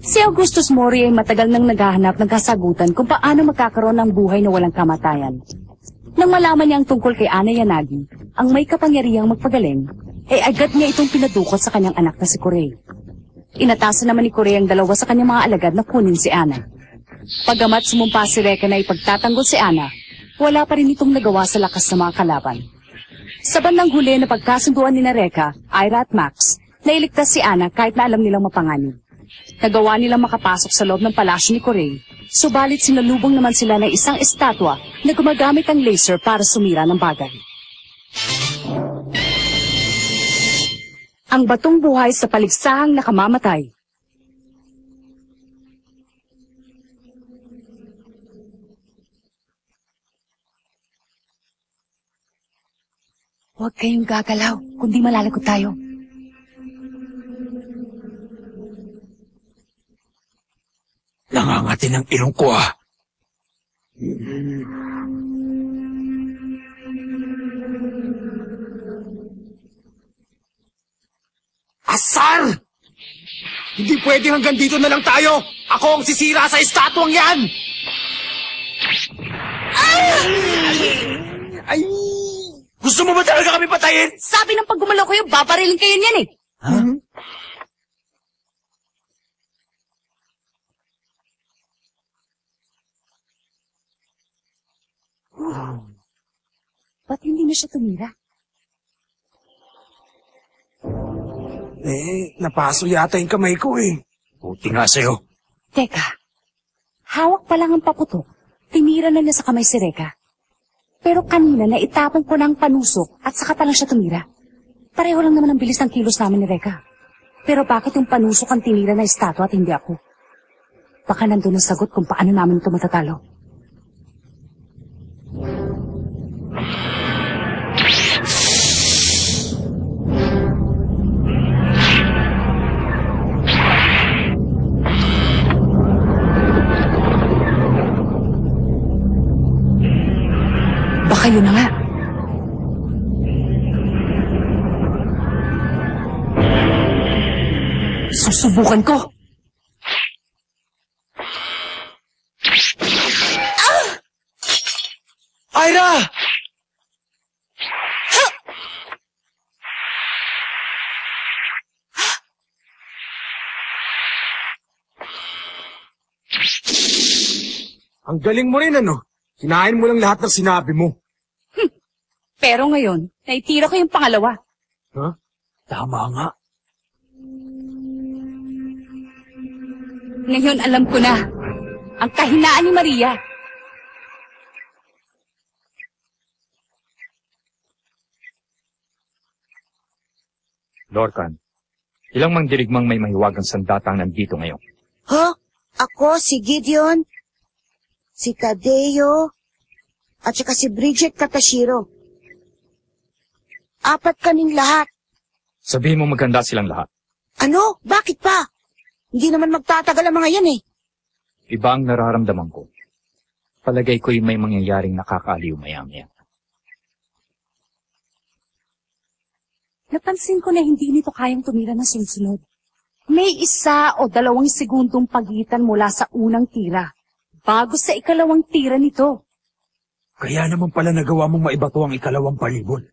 Si Augustus Mori ay matagal nang naghahanap ng kasagutan kung paano magkakaroon ng buhay na walang kamatayan. Nang malaman niya ang tungkol kay Ana Yanagi, ang may kapangyarihang magpagaling, ay agad niya itong pinadukot sa kanyang anak na si Kurei. Inatasan naman ni Kurei ang dalawa sa kanyang mga alagad na kunin si Ana. Pagamat sumumpa si Reka na ipagtatanggol si Ana, wala pa rin itong nagawa sa lakas ng mga kalaban. Sa bandang huli na pagkasunduan ni Reka, Ira at Max, nailigtas si Ana kahit na alam nilang mapanganib. Nagawa nilang makapasok sa loob ng palasyo ni Kurei, subalit sinalubong naman sila ng isang estatwa na gumagamit ang laser para sumira ng bagay. Ang batong buhay sa paligsahang nakamamatay. Huwag kayong gagalaw, kundi malalagot tayo. Nangangati ng ilong ko ah. Asar! Hindi pwede hanggang dito na lang tayo! Ako ang sisira sa estatwang yan! Ay! Gusto mo ba talaga kami patayin? Sabi ng pag gumalaw kayo, babarilin kayo niyan eh. Ha? Ba't hindi na siya tumira? Napaso yata yung kamay ko eh. Buti nga sa'yo. Teka, hawak pa lang ang paputok. Tinira na niya sa kamay si Reka. Pero kanina naitapon ko ng panusok at saka pa lang siya tumira. Pareho lang naman ang bilis ng kilos namin ni Reka. Pero bakit yung panusok ang tinira na estatwa at hindi ako? Baka nandun ang sagot kung paano namin ito matatalo. Baka yun na nga. Susubukan ko. Ira! Ang galing mo rin ano? Kinain mo lang lahat ng sinabi mo. Pero ngayon, naitira ko yung pangalawa. Huh? Tama nga. Ngayon alam ko na, ang kahinaan ni Maria. Lorcan, ilang mandirigmang may mahiwagang sandatang nandito ngayon? Huh? Ako, si Gideon, si Tadeo, at saka si Bridget Katashiro. 4 kaming lahat. Sabihin mo maganda silang lahat. Ano? Bakit pa? Hindi naman magtatagal ang mga yan eh. Iba ang nararamdaman ko. Palagay ko'y may mangyayaring nakakaaliw maya-maya. Napansin ko na hindi nito kayang tumira ng sunod-sunod. May 1 o 2 segundong pagitan mula sa unang tira, bago sa ikalawang tira nito. Kaya naman pala nagawa mong maibato ang ikalawang palibol.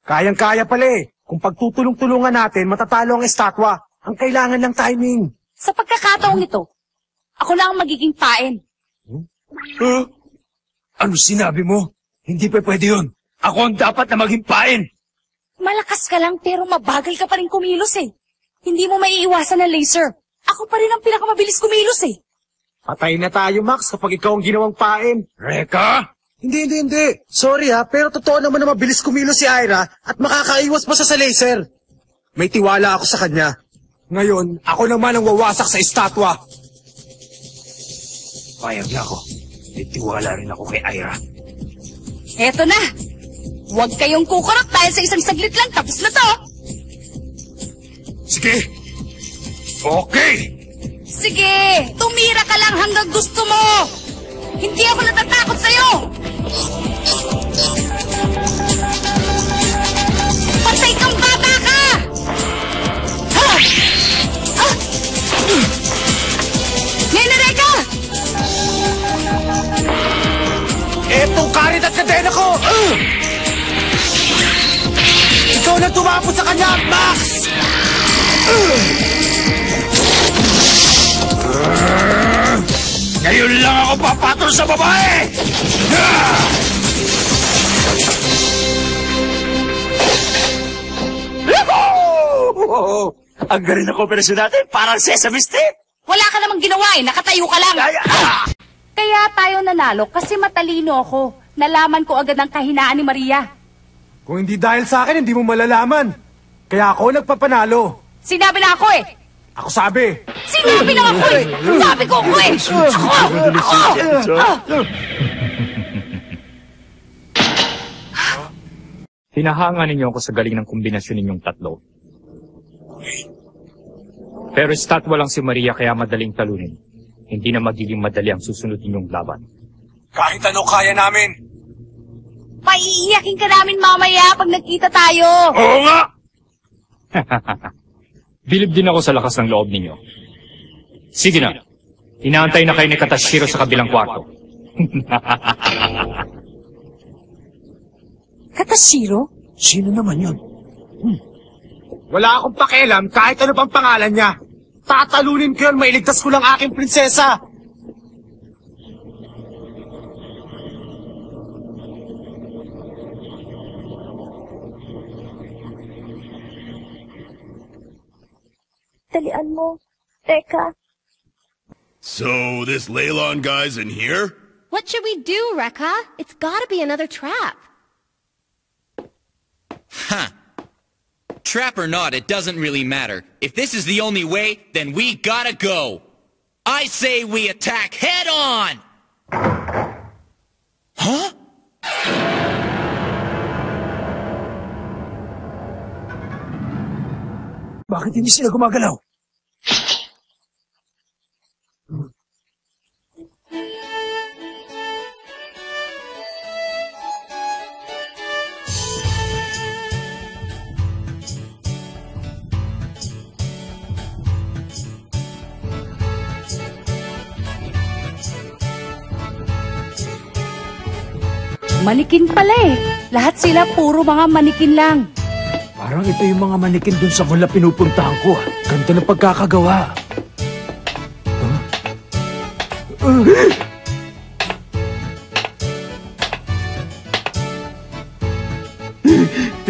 Kayang-kaya pala eh. Kung pagtutulong-tulungan natin, matatalo ang estatwa. Ang kailangan lang timing. Sa pagkakataong ito, ako lang ang magiging pain. Huh? Ano sinabi mo? Hindi pa pwede yun. Ako ang dapat na maging pain. Malakas ka lang pero mabagal ka pa rin kumilos eh. Hindi mo maiiwasan ng laser. Ako pa rin ang pinakamabilis kumilos eh. Patay na tayo, Max, kapag ikaw ang ginawang pain. Reka! Hindi. Sorry ha, pero totoo naman na mabilis kumilos si Ira at makakaiwas pa siya sa laser. May tiwala ako sa kanya. Ngayon, ako naman ang wawasak sa estatwa. Payag na ako. May tiwala rin ako kay Ira. Eto na! Huwag kayong kukurot dahil sa isang saglit lang tapos na to! Sige! Okay! Sige! Tumira ka lang hanggang gusto mo! Hindi ako natatakot sa'yo! Patay kang bata ka! Ha! Ah! kadena ko! Ikaw na tumapo sa kanya, Max! Ngayon lang ako papatol sa babae! Ang galing ng operasyon natin, parang Sesame Street! Wala ka namang ginawa eh, nakatayo ka lang. Kaya tayo nanalo kasi matalino ako. Nalaman ko agad ang kahinaan ni Maria. Kung hindi dahil sa akin, hindi mo malalaman. Kaya ako nagpapanalo. Sinabi na ako eh. Ako sabi. Sinabi na ako eh. Sabi ko ako eh. Hinahanga ninyo ako sa galing ng kombinasyon ninyong tatlo. Pero statwa lang si Maria kaya madaling talunin. Hindi na magiging madali ang susunod ninyong laban. Kahit ano kaya namin. Paiiyakin ka namin mamaya pag nagkita tayo. Oo nga! Bilib din ako sa lakas ng loob ninyo. Sige na. Inaantay na kayo ni Katashiro sa kabilang kwarto. Katashiro? Sino naman yun? Wala akong pakialam kahit ano pang pangalan niya. Tatalunin ko yun, mailigtas ko lang aking prinsesa. Dalian mo. Teka. So, this Leylon guy's in here? What should we do, Rekka? It's gotta be another trap. Huh. Trap or not, it doesn't really matter. If this is the only way, then we gotta go. I say we attack head on! Huh? Bakit hindi sila gumagalaw? Manikin pala eh. Lahat sila puro mga manikin lang. Parang ito yung mga manikin dun sa mall na pinupuntahan ko. Ganda ng pagkakagawa.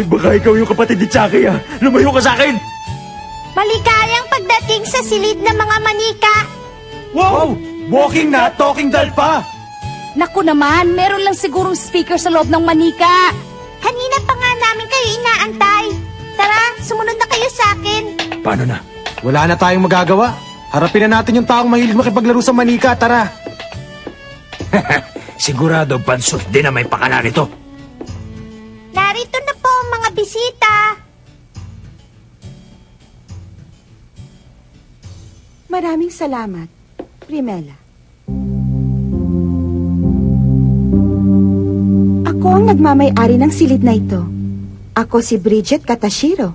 Baka ikaw yung kapatid ni Chucky ah. Lumayo ka sa akin! Maligayang pagdating sa silid ng mga manika. Wow! Walking na, talking doll pa! Naku naman, meron lang sigurong speaker sa loob ng manika. Kanina pa nga namin kayo inaantay. Tara, sumunod na kayo sa akin. Paano na? Wala na tayong magagawa. Harapin na natin yung taong mahilig makipaglaro sa manika, tara. Sigurado, bansot din na may pakala nito. Narito na po ang mga bisita. Maraming salamat, Primela. Ako ang nagmamay-ari ng silid na ito. Ako si Bridget Katashiro.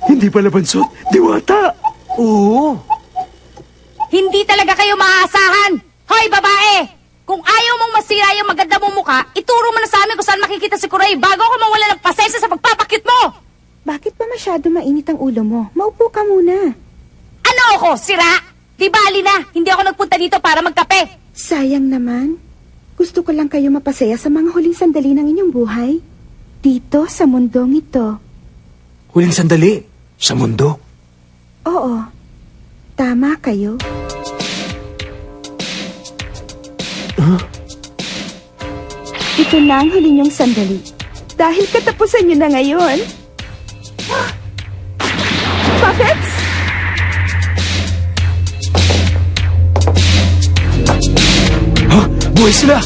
Hindi pala bansot, diwata. Oo. Hindi talaga kayo maaasahan. Hoy, babae! Kung ayaw mong masira yung maganda mong mukha, ituro mo na sa amin kung saan makikita si Kuray bago ako mawala ng pasensya sa pagpapakit mo! Bakit ba masyado mainit ang ulo mo? Maupo ka muna. Ano ako, sira? Di bali na, hindi ako nagpunta dito para magkape. Sayang naman. Gusto ko lang kayo mapasaya sa mga huling sandali ng inyong buhay. Dito sa mundong ito. Huling sandali? Sa mundo? Oo. Tama kayo. Huh? Ito na ang huli niyong sandali. Dahil katapusan niyo na ngayon. Puppets? Ha? Buhay sila!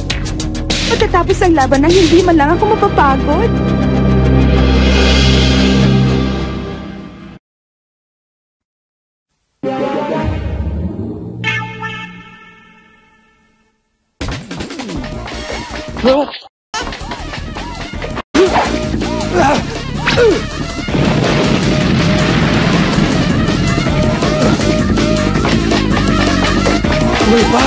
Matatapos ang laban nang hindi man lang ako mapapagod. Buhay pa!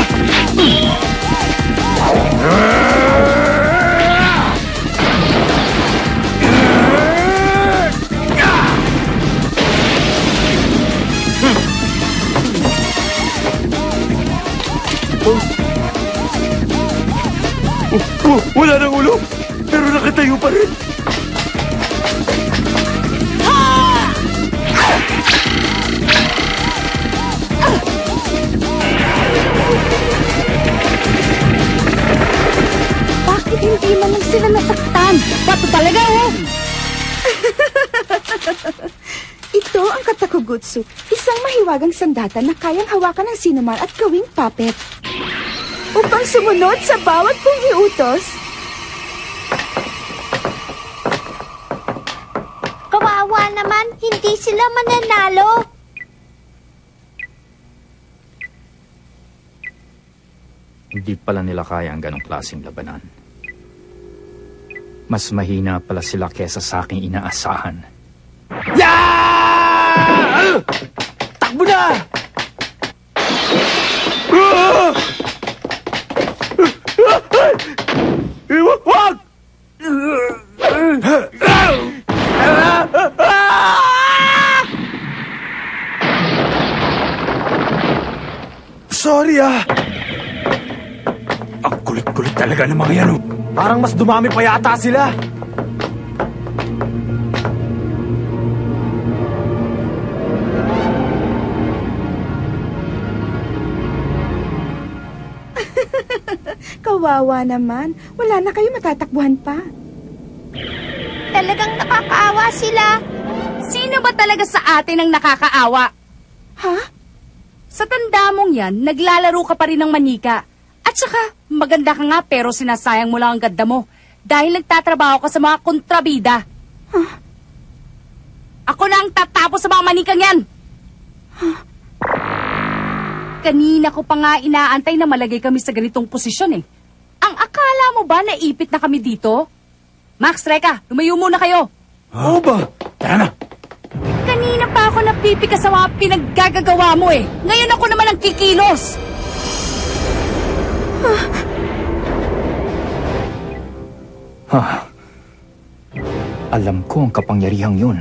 to? Wala nang ulo, pero nakatayo pa rin. Bakit hindi man lang sila nasaktan? Bato talaga, oh! Ito ang katakugutsu, isang mahiwagang sandata na kayang hawakan ng sinuman at gawing puppet. Upang sumunod sa bawat kong iutos. Kawawa naman, hindi sila mananalo. Hindi pala nila kaya ang ganong klaseng labanan. Mas mahina pala sila kesa sa aking inaasahan. Takbo na! Wag! Sorry Ang kulit-kulit talaga ng mga yan, oh. Parang mas dumami pa yata sila. Kawawa naman, wala na kayo matatakbuhan pa. Talagang nakakaawa sila. Sino ba talaga sa atin ang nakakaawa? Ha? Sa tanda mong yan, naglalaro ka pa rin ng manika. At saka, maganda ka nga pero sinasayang mo lang ang ganda mo. Dahil nagtatrabaho ka sa mga kontrabida. Huh? Ako na ang tatapos sa mga manikang yan. Huh? Kanina ko pa nga inaantay na malagay kami sa ganitong posisyon eh. Ang akala mo ba naipit na kami dito? Max, Reka, lumayo muna kayo. Oo ba? Tara na! Kanina pa ako napipika sa mga pinaggagagawa mo eh. Ngayon ako naman ang kikilos. Alam ko ang kapangyarihang yun.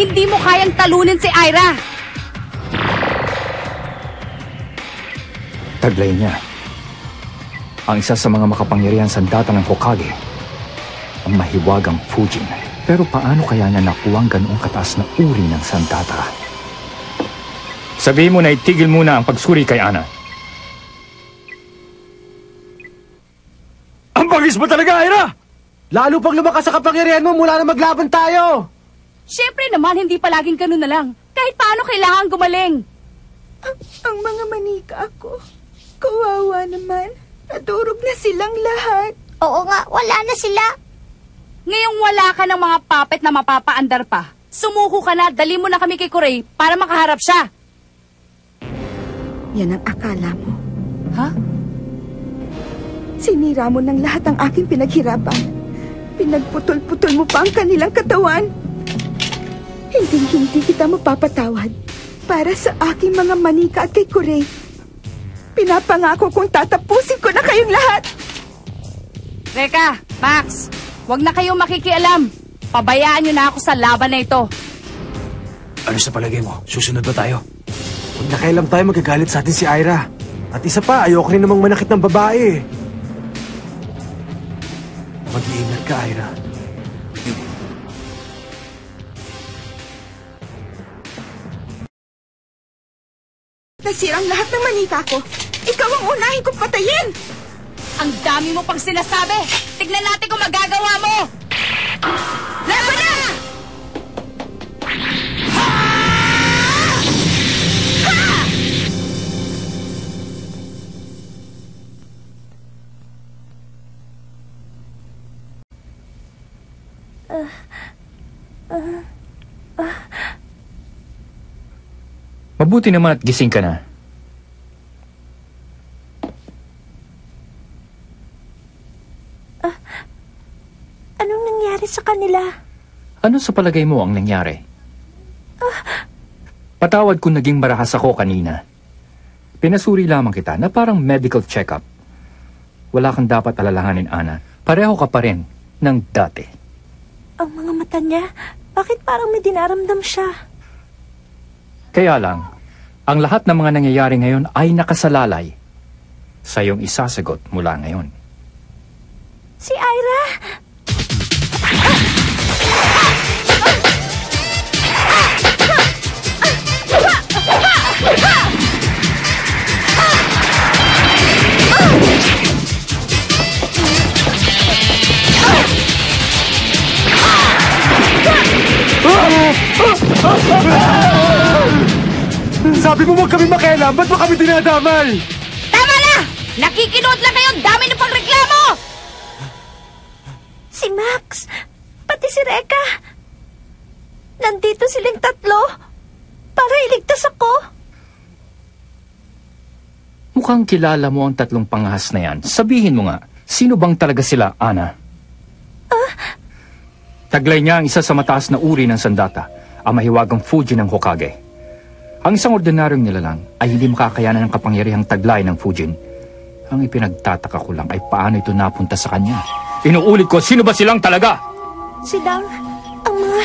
Hindi mo kayang talunin si Ira. Taglay niya. Ang isa sa mga makapangyarihan sandata ng Hokage. Ang mahiwagang Fujin. Pero paano kaya niya nakuha ang ganoong kataas na uri ng sandata? Sabihin mo na itigil muna ang pagsuri kay Ana. Ang bagis mo talaga, Ira! Lalo pang lumakas sa kapangyarihan mo mula na maglaban tayo! Siyempre naman, hindi palaging ganun na lang. Kahit paano kailangan gumaling. Ang mga manika ako. Kawawa naman. Nadurog na silang lahat. Oo nga, wala na sila. Ngayong wala ka ng mga puppet na mapapaandar pa, sumuko ka na, dali mo na kami kay Kuray para makaharap siya. Yan ang akala mo. Ha? Sinira mo ng lahat ang aking pinaghirapan. Pinagputol-putol mo pa ang kanilang katawan. Hindi kita mapapatawad para sa aking mga manika at kay Kuray. Pinapangako kong tatapusin ko na kayong lahat. Reka, Max, wag na kayong makikialam. Pabayaan niyo na ako sa laban na ito. Ano sa palagay mo? Susunod ba tayo? Huwag na kailan tayo magagalit sa atin si Ira. At isa pa, ayoko rin namang manakit ng babae. Mag-iingat ka, Ira. Nasirang lahat ng manika ko. Ikaw ang unahin kong patayin. Ang dami mo pang sinasabi! Tignan natin kung magagawa mo! Laban na! Mabuti naman at gising ka na. Anong nangyari sa kanila? Ano sa palagay mo ang nangyari? Patawad kung naging marahas ako kanina. Pinasuri lamang kita na parang medical check-up. Wala kang dapat alalahanin, Ana. Pareho ka pa rin ng dati. Ang mga mata niya, bakit parang may dinaramdam siya? Kaya lang, ang lahat ng mga nangyayari ngayon ay nakasalalay sa iyong isasagot mula ngayon. Si Ira! Sabi mo huwag kami makialam, ba't mo kami dinadamay? Tama na! Nakikinood lang kayo! Ang dami ng pangreklamo! Si Max! Pati si Reka! Nandito silang tatlo para iligtas ako. Mukhang kilala mo ang tatlong pangahas na yan. Sabihin mo nga, sino bang talaga sila, Ana? Taglay niya ang isa sa mataas na uri ng sandata, ang mahiwagang Fujin ng Hokage. Ang isang ordinaryong nilalang ay hindi makakayanan ng kapangyarihang taglay ng Fujin. Ang ipinagtataka ko lang ay paano ito napunta sa kanya. Inuulit ko, sino ba silang talaga? Silang ang mga...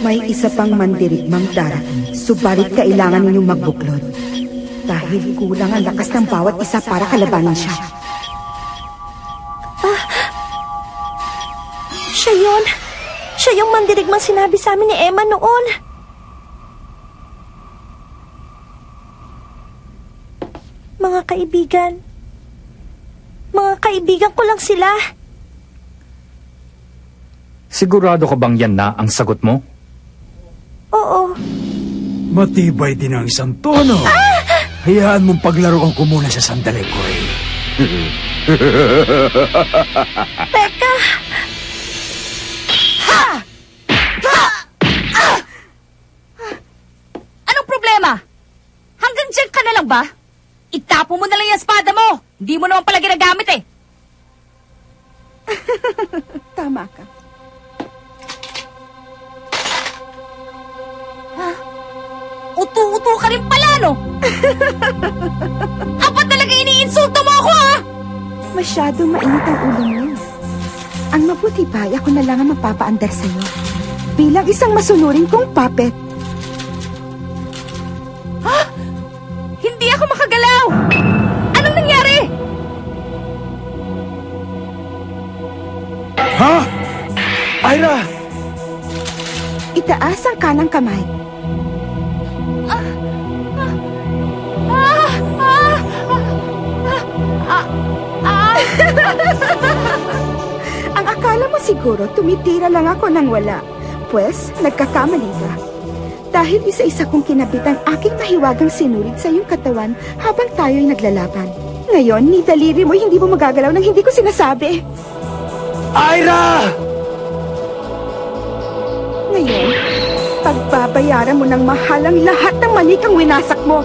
May isa pang mandirigmang darating, subalit kailangan ninyong magbuklod. Dahil kulang ang lakas ng bawat isa para kalabanin siya. Siya yun! Siya yung mandirigmang sinabi sa amin ni Emma noon. Mga kaibigan ko lang sila. Sigurado ka bang yan na ang sagot mo? Oo. Matibay din ang isang tono. Hayaan mong paglaruan ko muna sa sandali ko eh. Teka! Anong problema? Hanggang dyan ka na lang ba? Itapo mo na lang yung espada mo! Hindi mo naman pala ginagamit eh! Tama ka. Utu-utu ka rin pala, no? Apa talaga iniinsulto mo ako, ha? Masyado mainit ang ulo mo. Ang mabuti pa, ako na lang ang mapapaandar sa'yo. Bilang isang masunurin kong puppet. Ha? Hindi ako makagalaw! Anong nangyari? Ha? Ira! Itaas ang kanang kamay. Ang akala mo siguro tumitira lang ako nang wala. Pwes, nagkakamali ka. Dahil isa-isa kong kinabit ang aking mahiwagang sinulit sa iyong katawan habang tayo'y naglalaban. Ngayon, ni daliri mo hindi mo magagalaw nang hindi ko sinasabi. Ira! Ngayon, pagbabayaran mo ng mahal ang lahat ng manikang winasak mo.